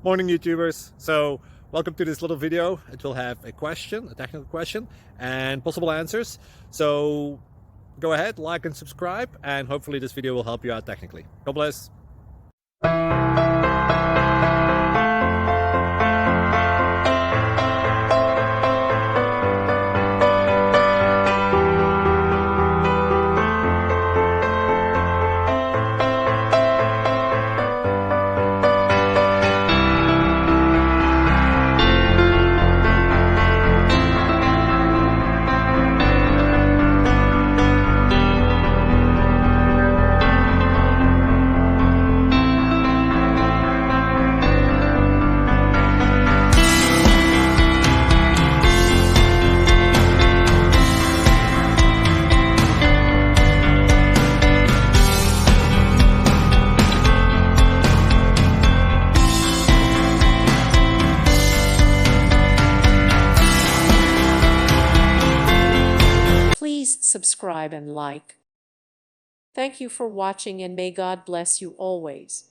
Morning YouTubers. So welcome to this little video. It will have a question, a technical question, and possible answers. So go ahead, like and subscribe, and hopefully this video will help you out technically. God bless. Please subscribe and like. Thank you for watching and may God bless you always.